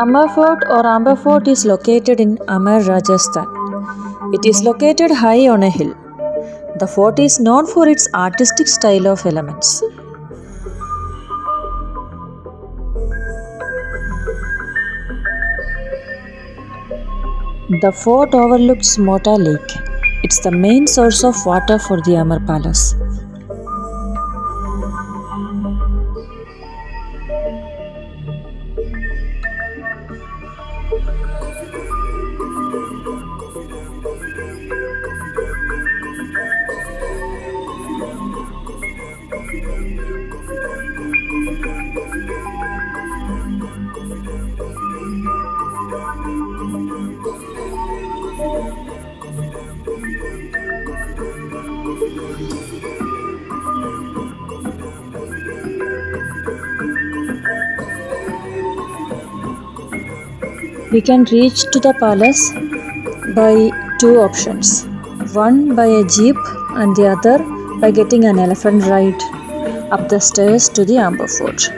Amer Fort or Amber Fort is located in Amer, Rajasthan. It is located high on a hill. The fort is known for its artistic style of elements. The fort overlooks Mota Lake. It's the main source of water for the Amer Palace. We can reach to the palace by two options. One by a jeep and the other by getting an elephant ride up the stairs to the Amber Fort.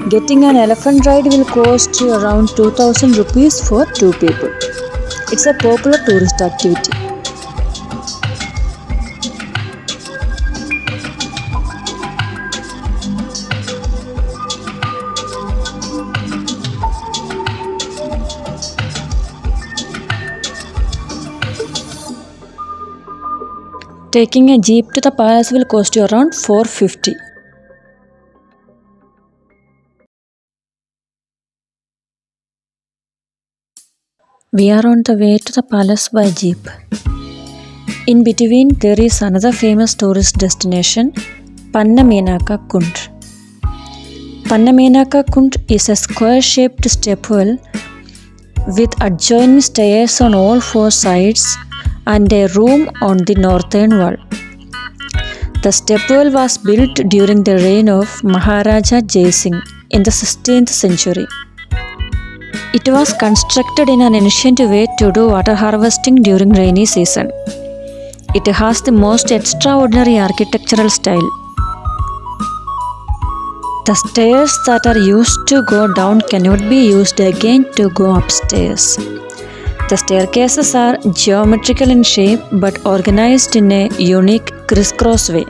Getting an elephant ride will cost you around 2000 rupees for two people. It's a popular tourist activity. Taking a jeep to the palace will cost you around 450. We are on the way to the palace by jeep. In between, there is another famous tourist destination, Pannameenaka Kund. Pannameenaka Kund is a square-shaped step well with adjoining stairs on all four sides and a room on the northern wall. The step well was built during the reign of Maharaja Jai Singh in the 16th century. It was constructed in an ancient way to do water harvesting during rainy season. It has the most extraordinary architectural style. The stairs that are used to go down cannot be used again to go upstairs. The staircases are geometrical in shape but organized in a unique crisscross way.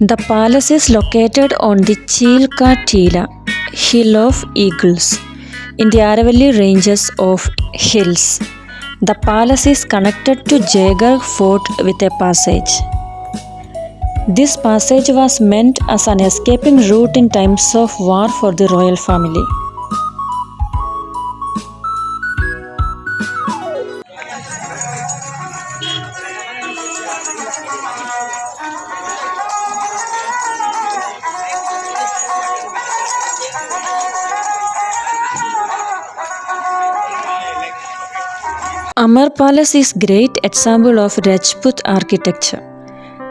The palace is located on the Chilka Tila, Hill of Eagles, in the Aravalli ranges of hills. The palace is connected to Jaigarh Fort with a passage. This passage was meant as an escaping route in times of war for the royal family. Amer Palace is great example of Rajput architecture.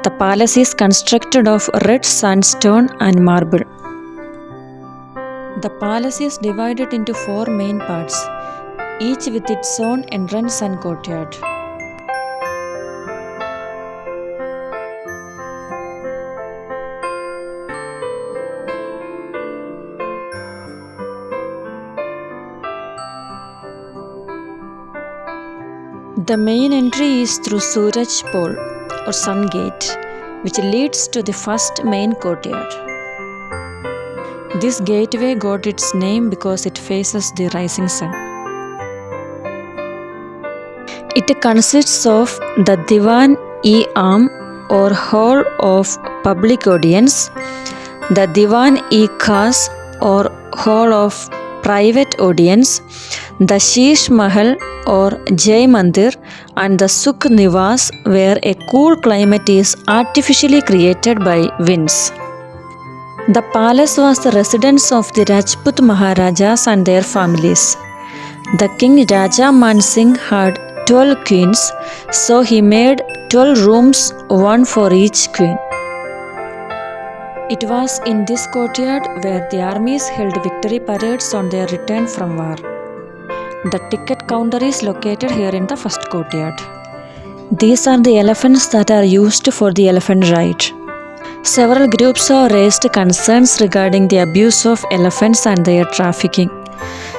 The palace is constructed of red sandstone and marble. The palace is divided into four main parts, each with its own entrance and courtyard. The main entry is through Suraj Pole or Sun Gate, which leads to the first main courtyard. This gateway got its name because it faces the rising sun. It consists of the Diwan-e-Aam or Hall of Public Audience, the Diwan-e-Khas or Hall of Private Audience, The Sheesh Mahal or Jai Mandir and the Sukh Nivas, where a cool climate is artificially created by winds. The palace was the residence of the Rajput maharajas and their families. The king Raja Man Singh had 12 queens, so he made 12 rooms, one for each queen. It was in this courtyard where the armies held victory parades on their return from war. The ticket counter is located here in the first courtyard. These are the elephants that are used for the elephant ride. Several groups have raised concerns regarding the abuse of elephants and their trafficking.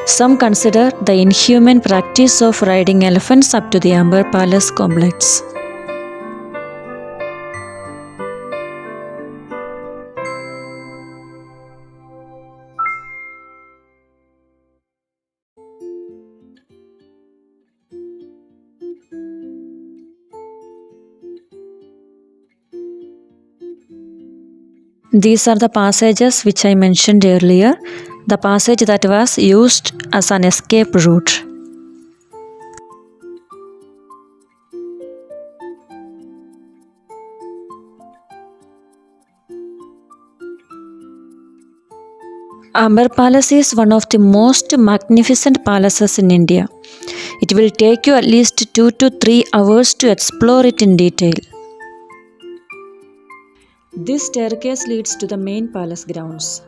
Some consider the inhumane practice of riding elephants up to the Amer Palace complex. These are the passages which I mentioned earlier, the passage that was used as an escape route. Amer Palace is one of the most magnificent palaces in India. It will take you at least 2 to 3 hours to explore it in detail. This staircase leads to the main palace grounds.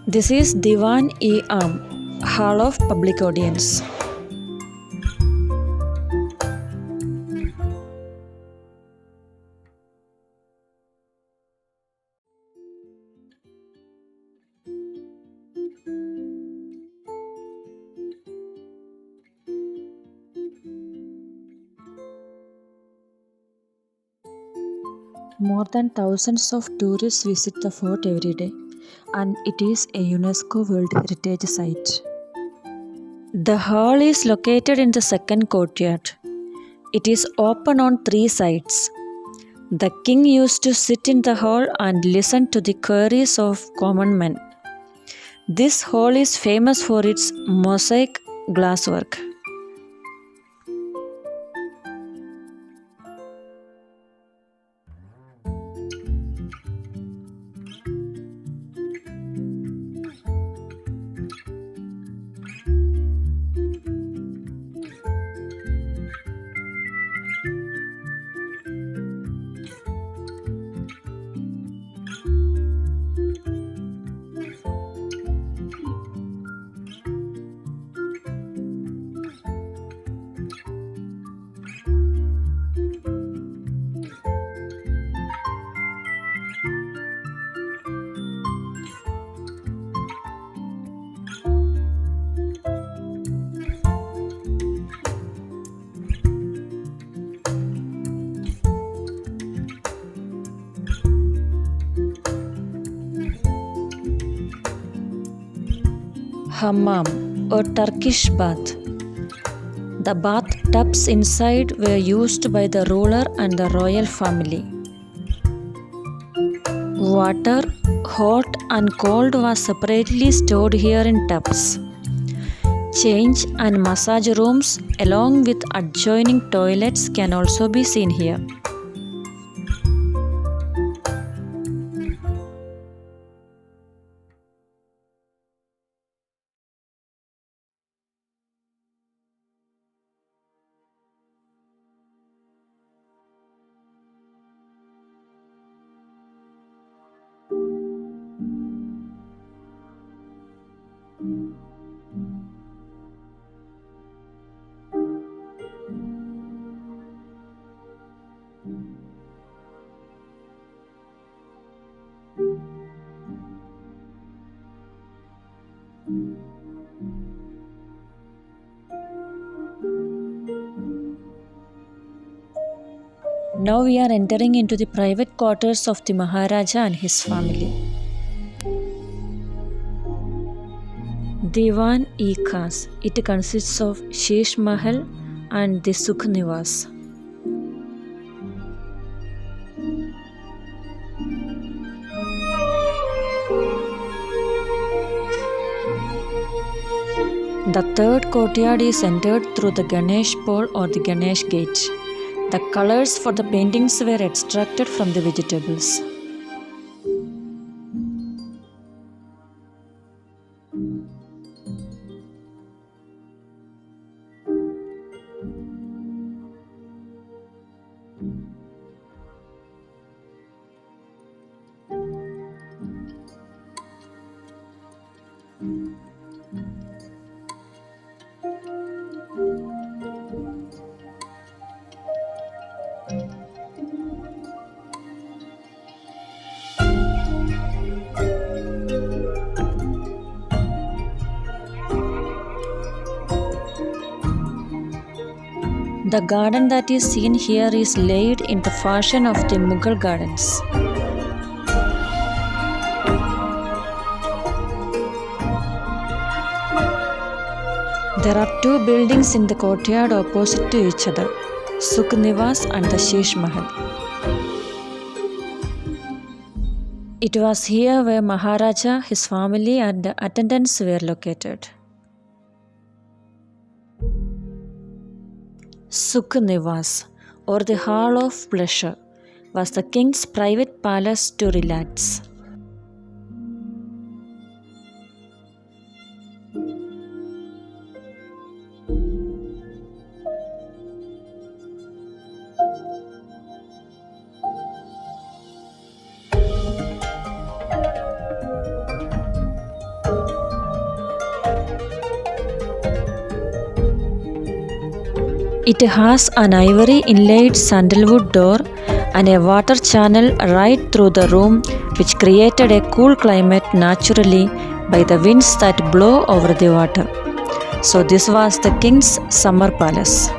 This is Diwan-e-Am, Hall of Public Audience. More than thousands of tourists visit the fort every day, and it is a UNESCO World Heritage Site. The hall is located in the second courtyard. It is open on 3 sides. The king used to sit in the hall and listen to the queries of common men. This hall is famous for its mosaic glasswork. Hammam, or Turkish bath. The bath tubs inside were used by the ruler and the royal family. Water, hot and cold, was separately stored here in tubs. Change and massage rooms along with adjoining toilets can also be seen here. Now we are entering into the private quarters of the Maharaja and his family. Diwan-e-Khas. It consists of Sheesh Mahal and the Sukh Niwas. The third courtyard is entered through the Ganesh pole or the Ganesh gate. The colors for the paintings were extracted from the vegetables. The garden that is seen here is laid in the fashion of the Mughal gardens. There are two buildings in the courtyard opposite to each other, Sukh Niwas and the Sheesh Mahal. It was here where Maharaja, his family and the attendants were located. Sukh Niwas, or the Hall of Pleasure, was the king's private palace to relax. It has an ivory inlaid sandalwood door and a water channel right through the room, which created a cool climate naturally by the winds that blow over the water. So this was the king's summer palace.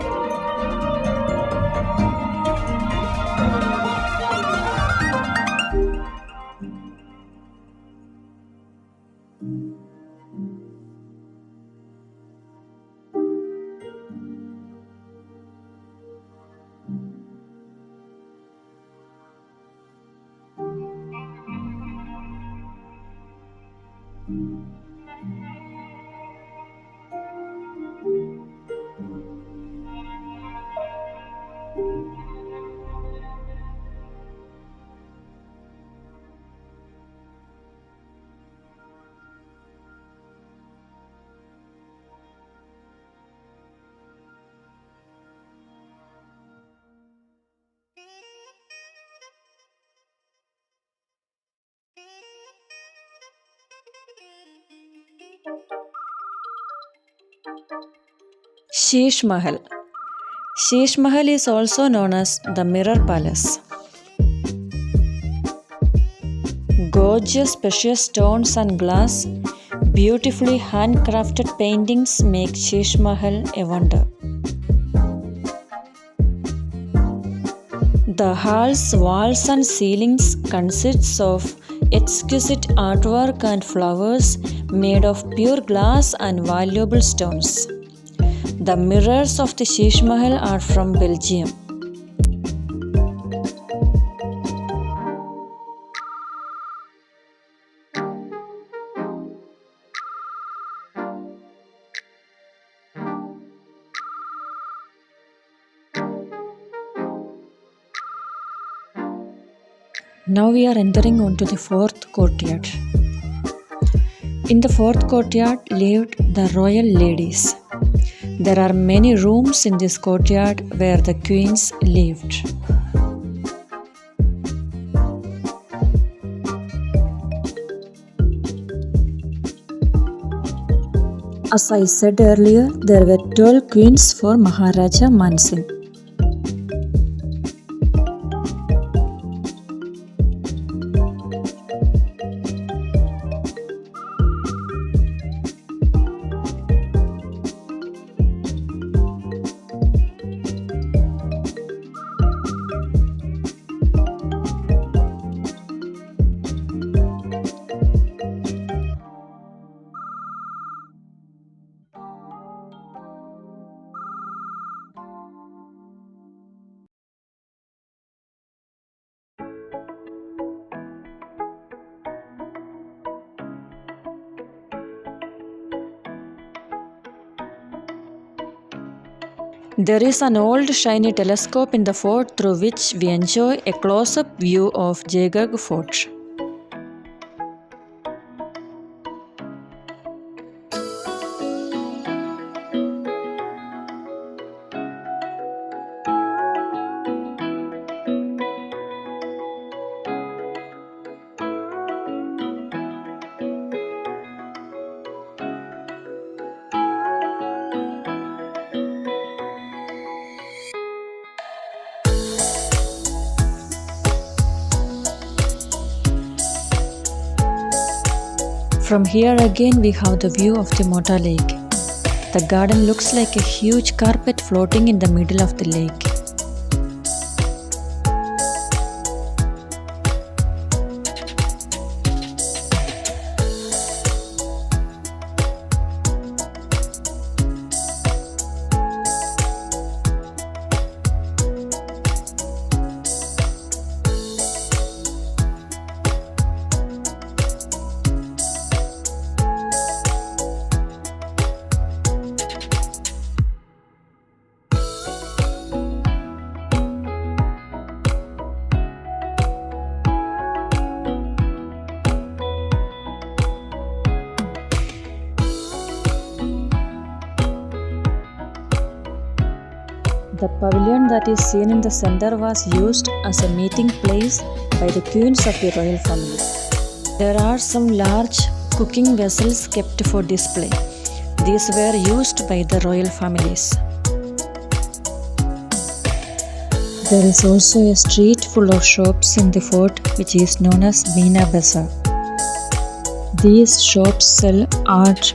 Sheesh Mahal. Sheesh Mahal is also known as the Mirror Palace. Gorgeous precious stones and glass, beautifully handcrafted paintings make Sheesh Mahal a wonder. The hall's walls and ceilings consists of exquisite artwork and flowers made of pure glass and valuable stones. The mirrors of the Sheesh Mahal are from Belgium. Now we are entering onto the fourth courtyard. In the fourth courtyard lived the royal ladies. There are many rooms in this courtyard where the queens lived. As I said earlier, there were 12 queens for Maharaja Mansingh. There is an old shiny telescope in the fort through which we enjoy a close-up view of Jaipur Fort. From here again we have the view of the Mota Lake. The garden looks like a huge carpet floating in the middle of the lake. The pavilion that is seen in the center was used as a meeting place by the queens of the royal family. There are some large cooking vessels kept for display. These were used by the royal families. There is also a street full of shops in the fort which is known as Meena Bazaar. These shops sell art,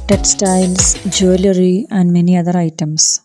textiles, jewelry and many other items.